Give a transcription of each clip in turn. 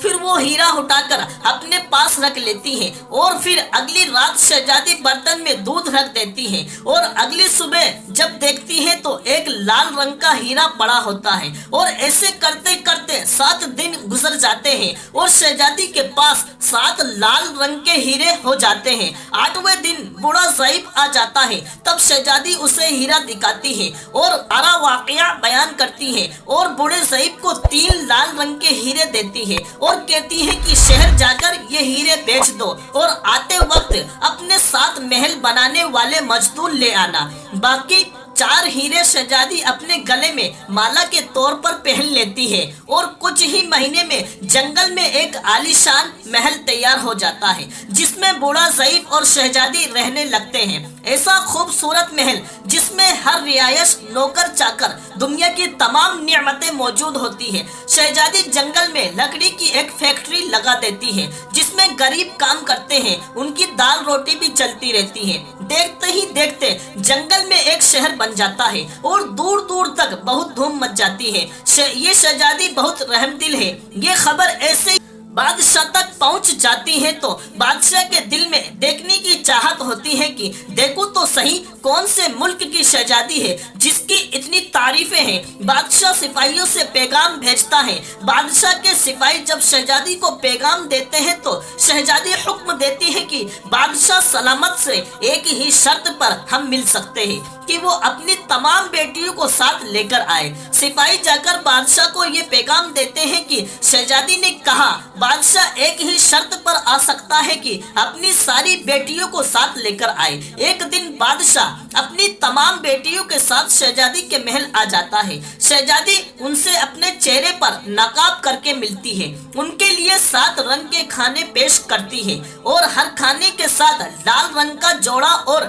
پھر وہ ہیرا اٹھا کر اپنے پاس رکھ لیتی ہیں اور پھر اگلی رات شہزادی برتن میں دودھ رکھ دیتی ہیں اور اگلی صبح جب دیکھتی ہیں تو ایک لال رنگ کا ہیرا پڑا ہوتا ہے، اور ایسے کرتے کرتے 7 دن گزر جاتے ہیں اور شہزادی کے پاس 7 لال رنگ کے ہیرے ہو جاتے ہیں۔ 8ویں دن بوڑھا ضعیف آ جاتا ہے، تب شہزادی اسے ہیرا دکھاتی ہے اور سارا واقعہ بیان کرتی ہے اور بوڑھے ضعیف کو 3 لال رنگ کے ہیرے دیتی ہے اور کہتی ہے کہ شہر جا کر یہ ہیرے بیچ دو اور آتے وقت اپنے ساتھ محل بنانے والے مزدور لے آنا۔ باقی 4 ہیرے شہزادی اپنے گلے میں مالا کے طور پر پہن لیتی ہے اور کچھ ہی مہینے میں جنگل میں ایک عالیشان محل تیار ہو جاتا ہے جس میں بوڑھا ضعیف اور شہزادی رہنے لگتے ہیں۔ ایسا خوبصورت محل جس میں ہر رہائش، نوکر چاکر، دنیا کی تمام نعمتیں موجود ہوتی ہے۔ شہزادی جنگل میں لکڑی کی ایک فیکٹری لگا دیتی ہے جس میں غریب کام کرتے ہیں، ان کی دال روٹی بھی چلتی رہتی ہے۔ دیکھتے ہی دیکھتے جنگل میں ایک شہر بن جاتا ہے اور دور دور تک بہت دھوم مچ جاتی ہے۔ یہ شہزادی بہت رحم دل ہے۔ یہ خبر ایسے بادشاہ تک پہنچ جاتی ہے تو بادشاہ کے دل میں دیکھنے کی چاہت ہوتی ہے کہ دیکھو تو صحیح کون سے ملک کی شہزادی ہے جس کی اتنی تعریفیں ہیں۔ بادشاہ سپاہیوں سے پیغام بھیجتا ہے۔ بادشاہ کے سپاہی جب شہزادی کو پیغام دیتے ہیں تو شہزادی حکم دیتی ہے کہ بادشاہ سلامت سے ایک ہی شرط پر ہم مل سکتے ہیں کہ وہ اپنی تمام بیٹیوں کو ساتھ لے کر آئے۔ سپاہی جا کر بادشاہ کو یہ پیغام دیتے ہیں کہ شہزادی نے کہا بادشاہ ایک ہی شرط پر آ سکتا ہے کہ اپنی ساری بیٹیوں کو ساتھ لے کر آئے۔ ایک دن بادشاہ اپنی تمام بیٹیوں کے ساتھ شہزادی کے محل آ جاتا ہے۔ شہزادی ان سے اپنے چہرے پر نقاب کر کے ملتی ہے، ان کے لیے 7 رنگ کے کھانے پیش کرتی ہے اور ہر کھانے کے ساتھ لال رنگ کا جوڑا اور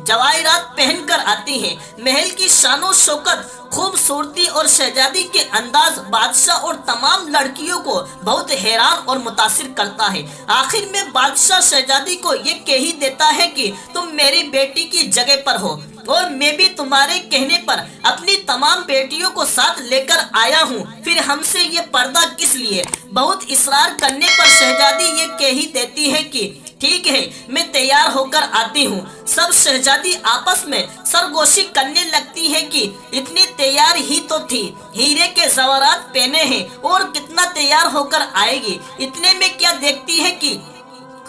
جواہرات پہن کر آتی ہیں۔ محل کی شان و شوکت، خوبصورتی اور شہزادی کے انداز بادشاہ اور تمام لڑکیوں کو بہت حیران اور متاثر کرتا ہے۔ آخر میں بادشاہ شہزادی کو یہ کہہ ہی دیتا ہے کہ تم میری بیٹی کی جگہ پر ہو اور میں بھی تمہارے کہنے پر اپنی تمام بیٹیوں کو ساتھ لے کر آیا ہوں، پھر ہم سے یہ پردہ کس لیے؟ بہت اصرار کرنے پر شہزادی یہ کہہ ہی دیتی ہے کہ ٹھیک ہے، میں تیار ہو کر آتی ہوں۔ سب شہزادی آپس میں سرگوشی کرنے لگتی ہے کہ اتنی تیار ہی تو تھی، ہیرے کے زیورات پہنے ہیں اور کتنا تیار ہو کر آئے گی۔ اتنے میں کیا دیکھتی ہے کہ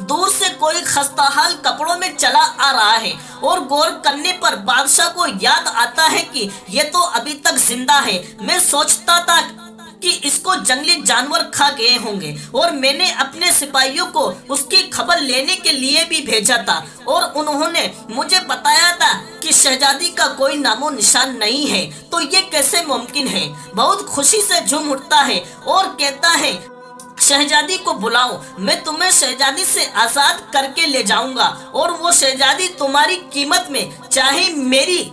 دور سے کوئی خستہ کپڑوں میں چلا آ رہا ہے اور غور کرنے پر بادشاہ کو یاد آتا ہے کہ یہ تو ابھی تک زندہ ہے۔ میں سوچتا تھا کہ اس کو جنگلی جانور کھا گئے ہوں گے اور میں نے اپنے سپاہیوں کو اس کی خبر لینے کے لیے بھی بھیجا تھا اور انہوں نے مجھے بتایا تھا کہ شہزادی کا کوئی نام و نشان نہیں ہے، تو یہ کیسے ممکن ہے؟ بہت خوشی سے جھوم اٹھتا ہے اور کہتا ہے شہزادی کو بلاؤ، میں تمہیں شہزادی سے آزاد کر کے لے جاؤں گا اور وہ شہزادی تمہاری قیمت میں چاہے میری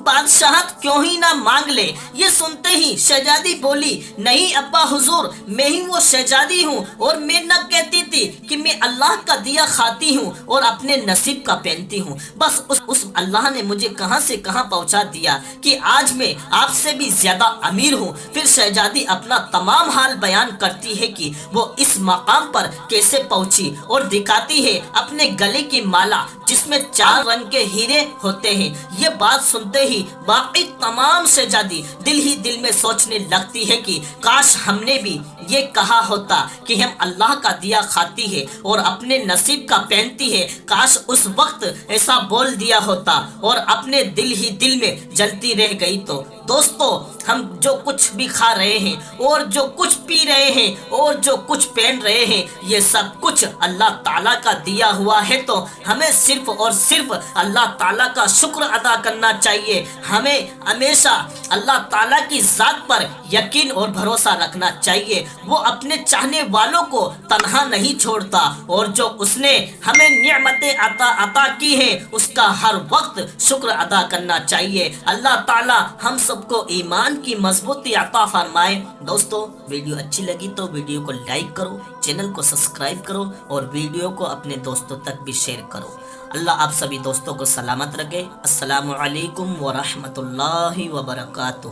بادشاہت کیوں ہی نہ مانگ لے۔ یہ سنتے ہی شہزادی بولی نہیں ابا حضور، میں ہی وہ شہزادی ہوں اور میں نہ کہتی تھی کہ میں اللہ کا دیا کھاتی ہوں اور اپنے نصیب کا پہنتی ہوں، بس اس اللہ نے مجھے کہاں سے کہاں پہنچا دیا کہ آج میں آپ سے بھی زیادہ امیر ہوں۔ پھر شہزادی اپنا تمام حال بیان کرتی ہے کہ وہ اس مقام پر کیسے پہنچی اور دکھاتی ہے اپنے گلے کی مالا جس میں 4 رنگ کے ہیرے ہوتے ہیں۔ یہ بات سنتے ہی باقی تمام شہزادی دل ہی دل میں سوچنے لگتی ہے کہ کاش ہم نے بھی یہ کہا ہوتا کہ ہم اللہ کا دیا کھاتی ہے اور اپنے نصیب کا پہنتی ہے، کاش اس وقت ایسا بول دیا ہوتا اور اپنے دل ہی دل میں جلتی رہ گئی تو۔ دوستو، ہم جو کچھ بھی کھا رہے ہیں اور جو کچھ پی رہے ہیں اور جو کچھ پہن رہے ہیں، یہ سب کچھ اللہ تعالیٰ کا دیا ہوا ہے، تو ہمیں صرف اور صرف اللہ تعالیٰ کا شکر ادا کرنا چاہیے۔ ہمیں ہمیشہ اللہ تعالیٰ کی ذات پر یقین اور بھروسہ رکھنا چاہیے۔ وہ اپنے چاہنے والوں کو تنہا نہیں چھوڑتا اور جو اس نے ہمیں نعمتیں عطا کی ہیں اس کا ہر وقت شکر ادا کرنا چاہیے۔ اللہ تعالیٰ ہم سب کو ایمان کی مضبوطی عطا فرمائے۔ دوستو، ویڈیو اچھی لگی تو ویڈیو کو لائک کرو، چینل کو سبسکرائب کرو اور ویڈیو کو اپنے دوستوں تک بھی شیئر کرو۔ اللہ آپ سبھی دوستوں کو سلامت رکھے۔ السلام علیکم ورحمۃ اللہ وبرکاتہ۔